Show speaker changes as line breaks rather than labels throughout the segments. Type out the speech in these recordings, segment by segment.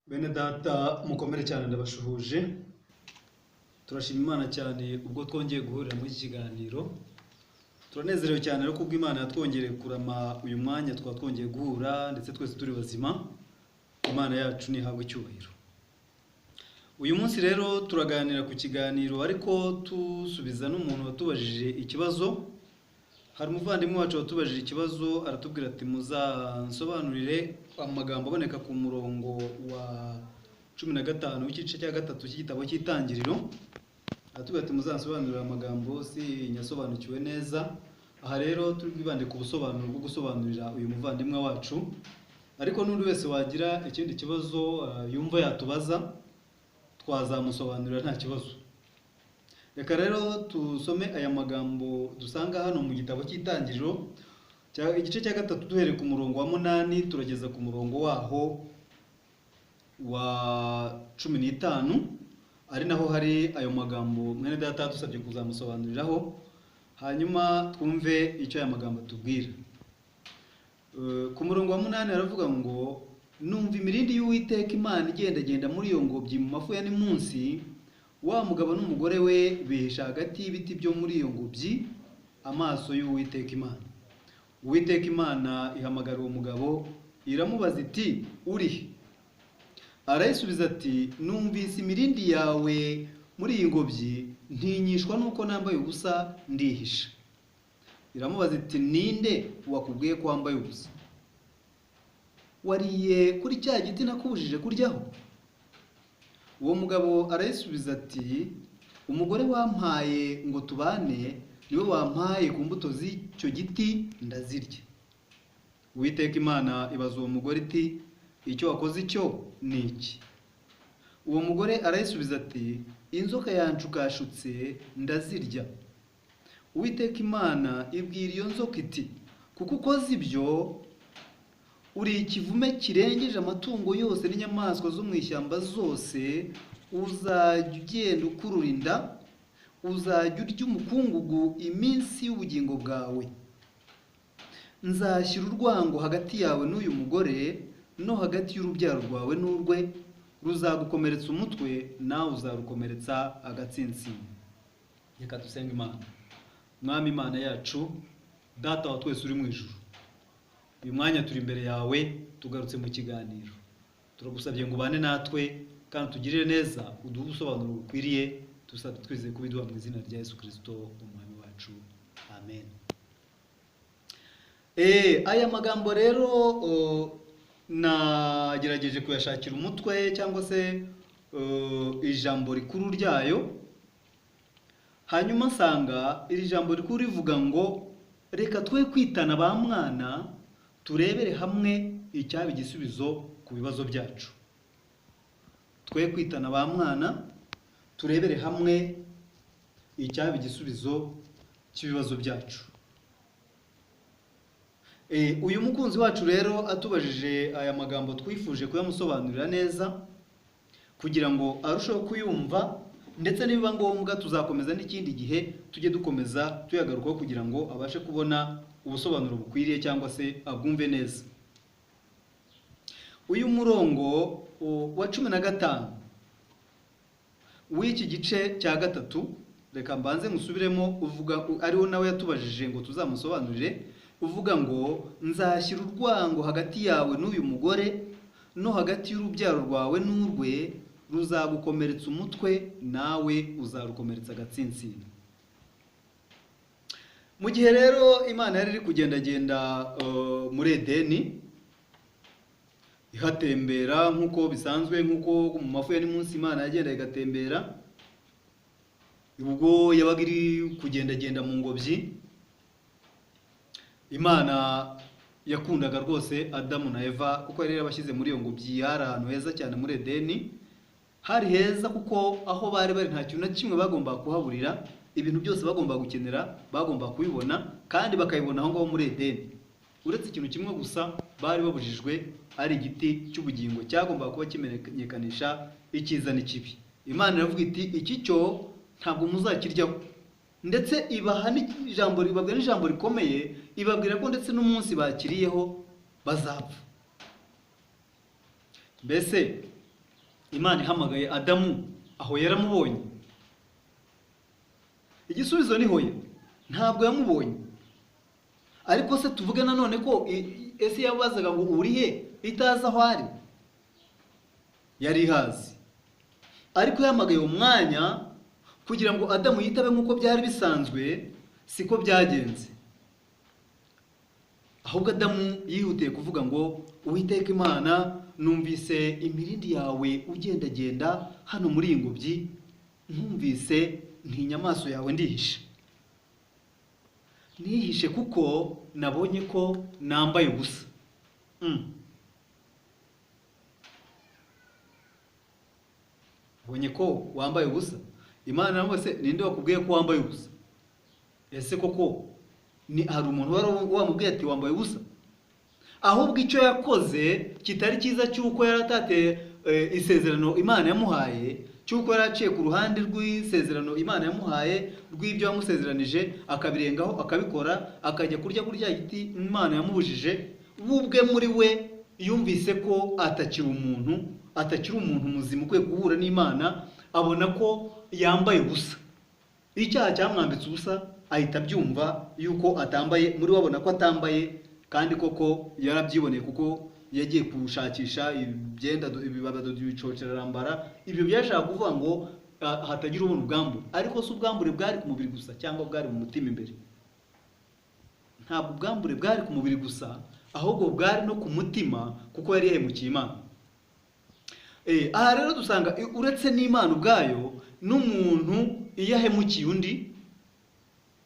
Bene data mukomere cyane ndabashuhuje. Turashima Imana cyane ubwo twongeye guhurira muri iki kiganiro. Turanezerewe cyane rero kubwo Imana yatwongereye kurama uyu mwanya twatwongeye guhura ndetse twese turi bazima. Imana yacu nihabwe icyubahiro. Uyu munsi rero turaganira ku kiganiro ariko tusubiza n'umuntu watubajije ikibazo. Hari umuvandimwe wacu watubajije ikibazo aratubwira ati muzansobanurire amagambo aboneka ku murongo wa 15 w'igice cya gatatu cy'igitabo cy'Itangiriro. Aratubwira ati muzansobanurire amagambo si nyasobanukiwe neza. Aha rero turi bwibande ku busobanuro bwo gusobanurira uyu muvandimwe wacu. Ariko n'undi wese wagira ikindi kibazo yumva yatubaza twazamusobanurira nta kibazo. Reka rero tusome aya magambo dusanga hano mu gitabo cy'Itangiriro igice cya gatatu duhereye ku murongo wa 8 turageza ku murongo waho wa 15, ari naho hari ayo magambo mwene data dusabye kuzamusobanuriraho, hanyuma twumve icyo aya magambo tubwira. Ku murongo wa 8 aravuga ngo numva imirindi y'Uwiteka Imana igendagenda muri iyo ngobyi mu mafu ya ni munsi, wa mugabo n'umugore we bihisha hagati y'ibiti byo muri iyo ngobyi amaso y'Uwiteka Imana. Uwiteka Imana ihamagara uwo mugabo iramubaza iti urihe? Arayisubiza ati numvise imirindi yawe muri iyi ngobyi, ntinyishwa nuko nambaye ubusa ndihisha. Iramubaza iti ninde wakubwiye ko wambaye ubusa? Wariye kuri cya giti nakubujije kuryaho? Uwo mugabo arayisubiza ati umugore wampaye ngo tubane niwe wampaye ku mbuto z'icyo giti ndazirya. Uwiteka Imana ibaza uwo mugore iti icyo wakoze icyo ni iki? Uwo mugore arayisubiza ati inzoka yanshukashutse ndazirya. Uwiteka Imana ibwira iyo nzoka iti kuko ukoze ibyo uri ikivume kirengeje amatungo yose n'inyamaswa zo mu ishyamba zose, uzajya ugenda ukurura inda, uzajya urya umukungugu iminsi y'ubugingo bwawe. Nzashyira urwango hagati yawe n'uyu mugore no hagati y'urubyaro rwawe n'urwe, ruzagukomeretsa umutwe nawe uzarukomeretsa agatsinsino. Reka dusenge Imana. Mwami Imana yacu, data wa twese uri mu ijuru, uyu mwanya turi imbere yawe tugarutse mu kiganiro. Turagusabye ngo ubane natwe kandi tugirire neza, uduhe ubusobanuro bukwiriye, twizeye kubiduha mu izina rya Yesu Kristo umwami wacu. Amen. Aya magambo rero nagerageje kuyashakira umutwe cyangwa se ijambo rikuru ryayo, hanyuma nsanga iri jambo rikuru rivuga ngo reka twe kwitana ba mwana, turebere hamwe icyaba igisubizo ku bibazo byacu. Twe kwitana ba mwana, turebere hamwe icyaba igisubizo cy'ibibazo byacu. Uyu mukunzi wacu rero atubajije aya magambo twifuje kuyamusobanurira neza kugira ngo arusheho kuyumva, ndetse nibiba ngombwa tuzakomeza n'ikindi gihe tujye dukomeza tuyagarukaho kugira ngo abashe kubona ubusobanuro bukwiriye cyangwa se abwumve neza. Uyu murongo wa 15 w'iki gice cya gatatu, reka mbanze ngusubiremo, uvuga ariho nawe yatubajije ngo tuzamusobanurire, uvuga ngo nzashyira urwango hagati yawe n'uyu mugore no hagati y'urubyaro rwawe n'urwe, ruzagukomeretsa umutwe nawe uzarukomeretsa agatsinsino. Mu gihe rero Imana yari iri kugendagenda muri Edeni ihatembera nk'uko bisanzwe, nk'uko mu mafu ya ni munsi Imana yagenda igatembera, ubwo yabaga iri kugendagenda mu ngobyi, Imana yakundaga rwose Adamu na Eva kuko yari yarabashyize muri iyo ngobyi. Hari ahantu heza cyane muri Edeni, hari heza kuko aho bari nta kintu na kimwe bagomba kuhaburira, ibintu byose bagomba gukenera bagomba kubibona kandi bakabibona aho ngaho muri Edeni. Uretse ikintu kimwe gusa bari babujijwe, ari igiti cy'ubugingo cyagomba kuba kimenyekanisha icyiza n'ikibi. Imana iravuga iti iki cyo ntabwo muzakiryaho, ndetse ibaha n'ijambo, ibabwira n'ijambo rikomeye, ibabwira ko ndetse n'umunsi bakiriyeho bazapfa. Mbese Imana ihamagaye Adamu aho yaramubonye? Igisubizo ni hoya, ntabwo yamubonye. Ariko se tuvuge nanone ko ese yabazaga ngo uri he itazi aho ari? Yari ihazi. Ariko yahamagaye umwanya kugira ngo Adamu yitabe nk'uko byari bisanzwe, siko byagenze. Ahubwo Adamu yihutiye kuvuga ngo Uwiteka Imana, numvise imirindi yawe ugendagenda hano muri iyi ngobyi, ntumvise ntinyamaso yawe ndihishe. Nihishe kuko nabonye ko nambaye ubusa. Ubonye ko wambaye ubusa? Imana nawe se ninde wakubwiye ko wambaye ubusa? Ese koko hari umuntu wamubwiye ati wambaye ubusa? Ahubwo icyo yakoze kitari cyiza cy'uko yaratate isezerano Imana yamuhaye, cy'uko yaraciye ku ruhande rw'isezerano Imana yamuhaye, rw'ibyo yamusezeranije, akabirengaho akabikora, akajya kurya igiti Imana yamubujije. Ubwe muri we yumvise ko atakiri umuntu muzima ukwiye guhura n'Imana, abona ko yambaye ubusa. Icyaha cyamwambitse ubusa, ahita abyumva yuko atambaye, muri we abona ko atambaye, kandi koko yarabyiboneye kuko yagiye kushakisha ibyenda ibibabadodo ibicocera arambara. Ibyo byashaka kuvuga ngo hatagira ubona ubwambure. Ariko si ubwambure bwari ku mubiri gusa cyangwa bwari mu mutima imbere. Ntabwo ubwambure bwari ku mubiri gusa, ahubwo bwari no ku mutima, kuko yari yahemukiye Imana. Aha rero dusanga uretse n'Imana ubwayo, n'umuntu iyo ahemukiye undi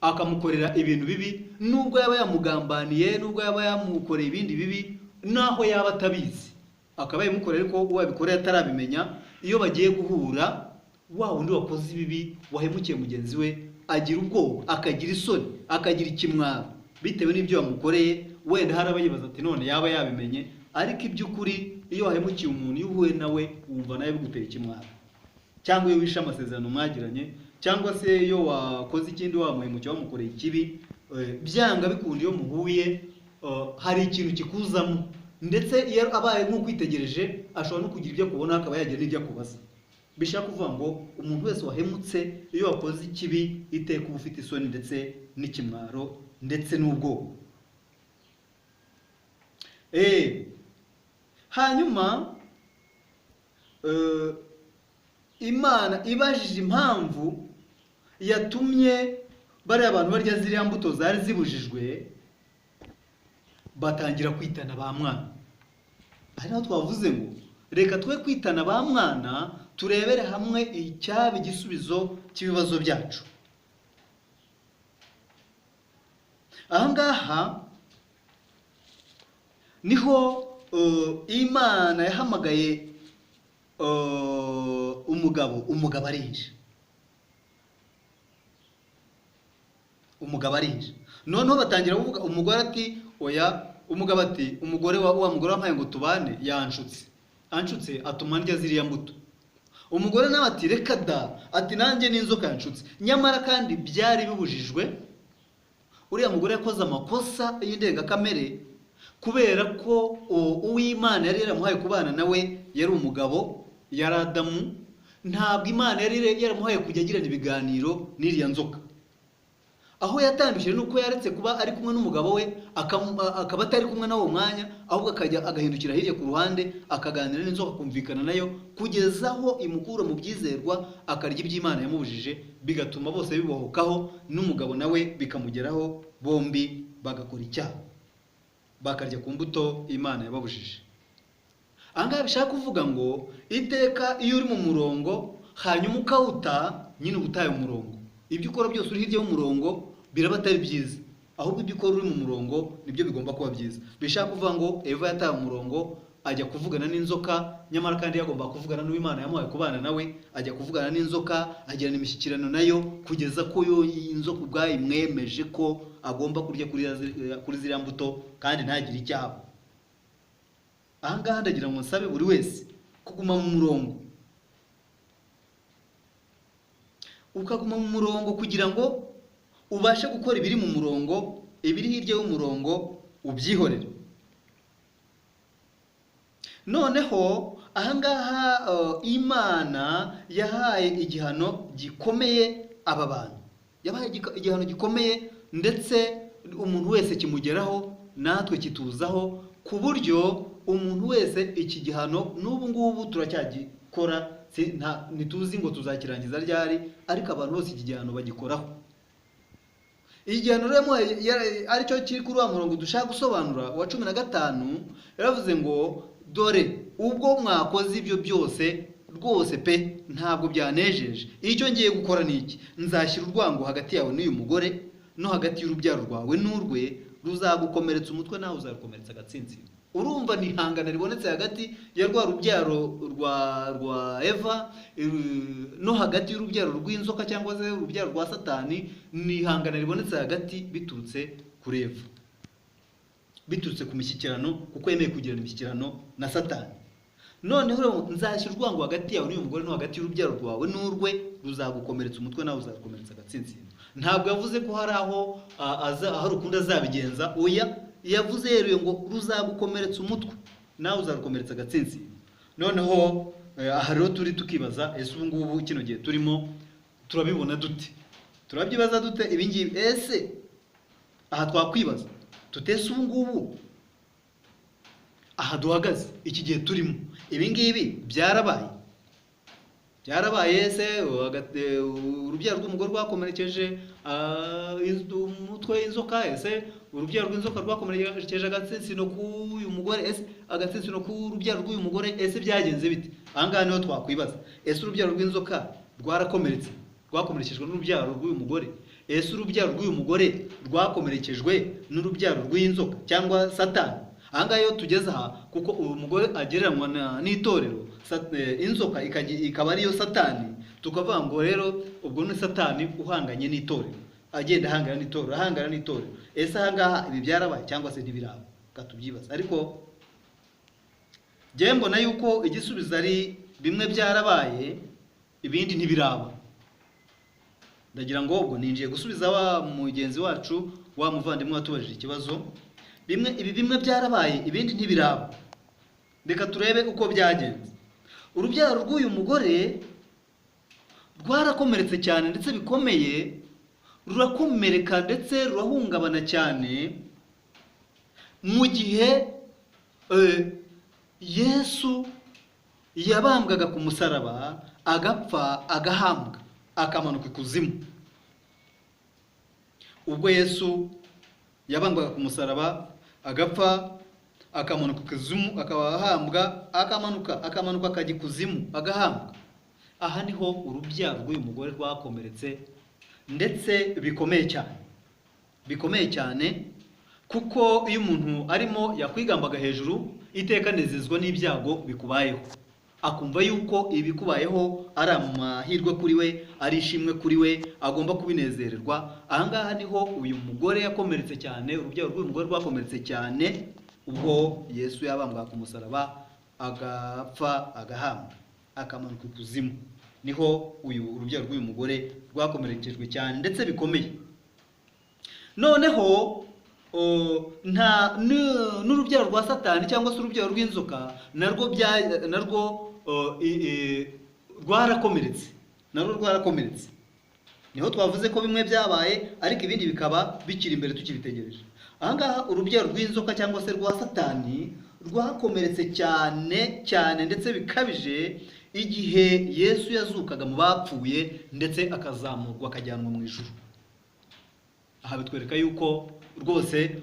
akamukorera ibintu bibi, nubwo yaba yamugambaniye, nubwo yaba yamukoreye ibindi bibi, naho yaba atabizi, akaba yamukorera ariko uwabikoreye atarabimenya, iyo bagiye guhura, wa wundi wakoze ibibi wahemukiye mugenzi we agira ubwoba, akagira isoni, akagira ikimwaro bitewe n'ibyo yamukoreye. Wenda haraba yibaza ati none yaba yabimenye. Ariko iby'ukuri iyo wahemukiye umuntu, iyo uhuye nawe wumva nawe bigutera ikimwaro, cyangwa iyo wishe amasezerano mwagiranye, cyangwa se iyo wakoze ikindi wamuhemukiye wamukoreye ikibi, byanga bikunda iyo muhuye hari ikintu kikuzamo, ndetse iyo abaye nk'ukwitegereje ashobora no kugira ibyo akubona, akaba yagira n'ibyo akubaza. Bishaka kuvuga ngo umuntu wese wahemutse iyo wakoze ikibi iteka uba ufite isoni ndetse n'ikimwaro ndetse n'ubwoba. Hanyuma Imana ibajije impamvu yatumye bariya abantu barya ziriya mbuto zari zibujijwe, batangira kwitana ba mwana. Ari naho twavuze ngo reka twe kwitana ba mwana, turebere hamwe icyaba igisubizo cy'ibibazo byacu. Ahangaha niho Imana yahamagaye umugabo arinje. Umugabo arinje. Noneho batangira kuvuga, umugore ati oya, umugabo ati umugore wa mugore wampaye ngo tubane yanshutse. Anshutse atuma ndya ziriya mbuto. Umugore nawe ati reka da, ati nanjye n'inzoka yanshutse. Nyamara kandi byari bibujijwe. Uriya mugore yakoze amakosa y'indengakamere, kubera ko Uwimana yari yaramuhaye kubana nawe yari umugabo, yari Adamu. Ntabwo Imana yari yaramuhaye kujya agirana ibiganiro n'iriya nzoka. Aho yatandukije nuko yaretse kuba ari kumwe n'umugabo we, akaba atari kumwe nawo mwanya, ahubwo akajya agahindukira hirya ku ruhande akaganira n'inzoka, kumvikana nayo, kugeza aho imukura mu byizerwa, akarya iby'Imana yamubujije, bigatuma bose bibohokaho, n'umugabo nawe bikamugeraho, bombi bagakora icyaha, bakarya ku mbuto Imana yababujije. Ahangaha bishaka kuvuga ngo iteka iyo uri mu murongo hanyuma ukawuta, nyine ubutaye umurongo. Ibyo ukora byose uri hirya y'umurongo biraba atari byiza, ahubwo ibyo ukora uri mu murongo nibyo bigomba kuba byiza. Bishaka kuvuga ngo Eva yataye umurongo, ajya kuvugana n'inzoka, nyamara kandi yagomba kuvugana n'Imana yamuhaye kubana nawe, ajya kuvugana n'inzoka, agirana imishyikirano nayo, kugeza ko yo inzoka ubwayo imwemeje ko agomba kurya kuri ziriya mbuto kandi ntagire icyaha. Ahangaha ndagira ngo nsabe buri wese kuguma mu murongo, ukaguma mu murongo kugira ngo ubashe gukora ibiri mu murongo, ibiri hirya y'umurongo ubyihorere. Noneho ahangaha Imana yahaye igihano gikomeye aba bantu, yabaye igihano gikomeye ndetse umuntu wese kimugeraho, natwe kituzaho, ku buryo umuntu wese iki gihano n'ubu ngubu turacyagikora, ntituzi ngo tuzakirangiza ryari, ariko abantu bose iki gihano bagikoraho. Igihano rero aricyo kiri kuri wa murongo dushaka gusobanura wa 15, yaravuze ngo dore ubwo mwakoze ibyo byose rwose pe ntabwo byanejeje, icyo ngiye gukora ni iki: nzashyira urwango hagati yawe n'uyu mugore no hagati y'urubyaro rwawe n'urwe, ruzagukomeretsa umutwe nawe uzarukomeretsa agatsintsino. Urumva ni ihangana ribonetse hagati ya rwa rubyaro rwa Eva no hagati y'urubyaro rw'inzoka cyangwa se urubyaro rwa Satani. Ni ihangana ribonetse hagati biturutse kuri Eva, biturutse ku mishyikirano, kuko yemeye kugirana imishyikirano na Satani. Noneho rero nzashyira urwango hagati yawe n'uyu mugore no hagati y'urubyaro rwawe n'urwe, ruzagukomeretsa umutwe nawe uzarukomeretsa agatsintsino. Ntabwo yavuze ko hari aho hari ukundi azabigenza, oya, yavuze yeruye ngo ruzagukomeretsa umutwe nawe uzarukomeretsa agatsintsino. Noneho aha rero turi tukibaza, ese ubu ngubu kino gihe turimo turabibona dute? Turabyibaza dute ibi ngibi? Ese aha twakwibaza tutese ubu ngubu aha duhagaze, iki gihe turimo, ibi ngibi byarabaye? Ese urubyaro rw'umugore rwakomerekeje umutwe w'inzoka? Ese urubyaro rw'inzoka rwakomerekeje agatsintsino k'uyu mugore? Ese agatsintsino k'urubyaro rw'uyu mugore? Ese byagenze bite? Ahangaha niho twakwibaza, ese urubyaro rw'inzoka rwakomerekejwe n'urubyaro rw'uyu mugore? Ese urubyaro rw'uyu mugore rwakomerekejwe n'urubyaro rw'inzoka cyangwa Satani? Ahangaha iyo tugeze aha, kuko uyu mugore agereranywa n'itorero, inzoka ikaba ariyo Satani, tukavuga ngo rero ubwo ni Satani uhanganye n'itorero, agenda ahangana n'itorero. Ese ahangaha ibi byarabaye cyangwa se ntibiraba? Katubyibaza. Ariko njye mbona yuko igisubizo ari bimwe byarabaye, ibindi ntibiraba. Ndagira ngo ubwo ninjiye gusubiza wa mugenzi wacu, wa muvandimwe watubajije ikibazo. Ibi bimwe byarabaye, ibindi ntibiraba. Reka turebe uko byagenze. Urubyaro rw'uyu mugore rwarakomeretse cyane ndetse bikomeye, rurakomereka ndetse rurahungabana cyane mu gihe Yesu yabambwaga ku musaraba, agapfa, agahambwa, akamanuka ikuzimu. Ubwo Yesu yabambwaga ku musaraba, agapfa, akamanuka ikuzimu, akahambwa, akamanuka akajya ikuzimu, agahambwa. Aha niho urubyaro rw'uyu mugore rwakomeretse ndetse bikomeye cyane, kuko iyo umuntu arimo yakwigambaga hejuru, iteka anezezwa n'ibyago bikubayeho, akumva yuko ibikubayeho ari amahirwe kuri we, ari ishimwe kuri we, agomba kubinezererwa. Ahangaha niho uyu mugore yakomeretse cyane, urubyaro rw'uyu mugore rwakomeretse cyane ubwo Yesu yabambwaga ku musaraba, agapfa, agahambwa, akamanuka ikuzimu. Niho urubyaro rw'uyu mugore rwakomerekejwe cyane ndetse bikomeye. Noneho n'urubyaro rwa Satani cyangwa se urubyaro rw'inzoka narwo rwarakomeretse. Niho twavuze ko bimwe byabaye, ariko ibindi bikaba bikiri imbere tukibitegereje. Ahangaha urubyaro rw'inzoka cyangwa se rwa Satani rwakomeretse cyane ndetse bikabije igihe Yesu yazukaga mu bapfuye ndetse akazamurwa akajyanwa mu ijuru. Aha bitwereka yuko rwose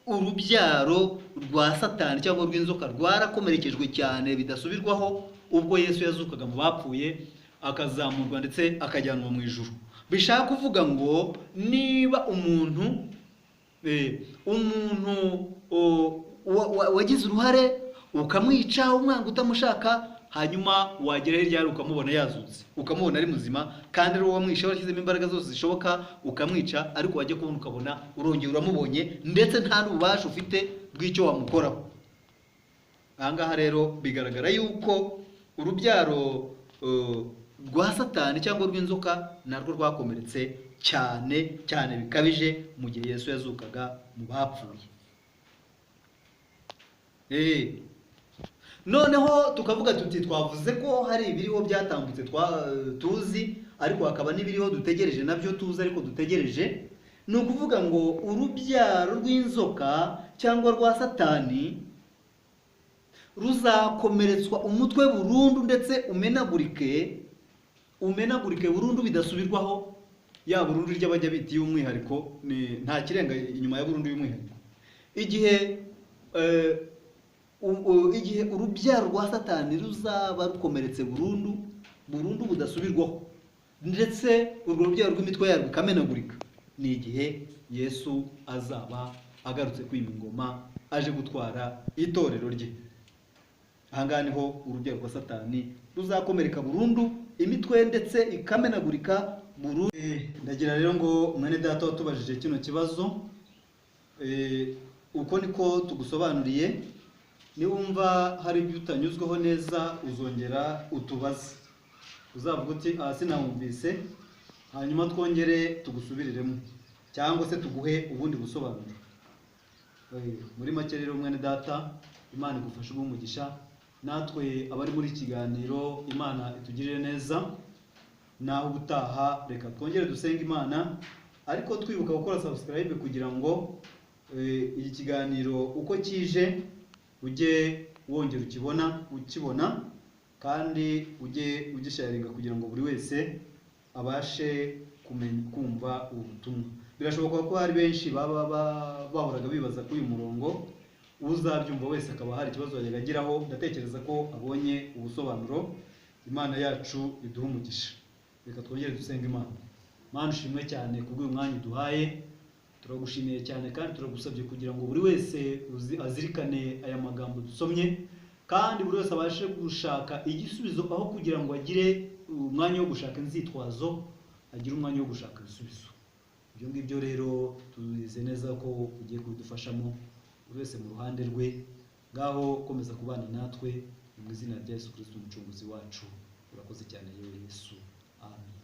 urubyaro rwa Satani cyangwa rw'inzoka rwarakomerekejwe cyane bidasubirwaho ubwo Yesu yazukaga mu bapfuye, akazamurwa ndetse akajyanwa mu ijuru. Bishaka kuvuga ngo niba umuntu wagize uruhare ukamwica, umwanga utamushaka, hanyuma wagera hirya ukamubona yazutse, ukamubona ari muzima, kandi ari wowe wamwishe washyizemo imbaraga zose zishoboka, ukamwica, ariko wajya kubona ukabona urongera uramubonye ndetse nta n'ububasha ufite bw'icyo wamukoraho. Ahangaha rero bigaragara yuko urubyaro rwa Satani cyangwa rw'inzoka narwo rwakomeretse cyane bikabije mu gihe Yesu yazukaga mu bapfuye. noneho tukavuga tuti twavuze ko hari ibiriho byatambutse tuzi, ariko hakaba n'ibiriho dutegereje nabyo tuzi ariko dutegereje. Ni ukuvuga ngo urubyaro rw'inzoka cyangwa rwa Satani ruzakomeretswa umutwe burundu ndetse umenagurike burundu bidasubirwaho. Ya burundu ry'abajya biti y'umwihariko, nta kirenga inyuma ya burundu y'umwihariko. Igihe urubyaro rwa Satani ruzaba rukomeretse burundu budasubirwaho, ndetse urwo rubyaro rw'imitwe yarwo ikamenagurika, ni igihe Yesu azaba agarutse kwima ingoma, aje gutwara itorero rye. Ahangaha niho urubyaro rwa Satani ruzakomereka burundu, imitwe ndetse ikamenagurika burundu. Ndagira rero ngo mwene data watubajije kino kibazo, uko niko tugusobanuriye. Niwumva hari ibyo utanyuzweho neza, uzongera utubaze, uzavuga uti sinawumvise, hanyuma twongere tugusubiriremo cyangwa se tuguhe ubundi busobanuro. Muri make rero mwene data, Imana igufashe umugisha, natwe abari muri kiganiro Imana itugirire neza. Naho ubutaha reka twongere dusenge Imana, ariko twibuka gukora subscribe kugira ngo iki kiganiro uko kije ujye wongera ukibona, kandi ujye ugisharinga kugira ngo buri wese abashe kumva ubu butumwa. Birashoboka ko hari benshi baba bahoraga bibaza kuri uyu murongo, uzabyumva wese akaba hari ikibazo yagagiraho. Ndatekereza ko abonye ubusobanuro. Imana yacu iduha umugisha. Reka twongere dusenge Imana. Mana ushimwe cyane kubw'uyu mwanya uduhaye, turagushimiye cyane kandi turagusabye kugira ngo buri wese azirikane aya magambo dusomye, kandi buri wese abashe gushaka igisubizo, aho kugira ngo agire umwanya wo gushaka inzitwazo, agire umwanya wo gushaka ibisubizo. Ibyo ngibyo rero tuzi neza ko ugiye kubidufashamo, buri wese mu ruhande rwe. Ngaho komeza kubana natwe mu izina rya Yesu Kristo umucunguzi wacu. Urakoze cyane yewe Yesu. Amen.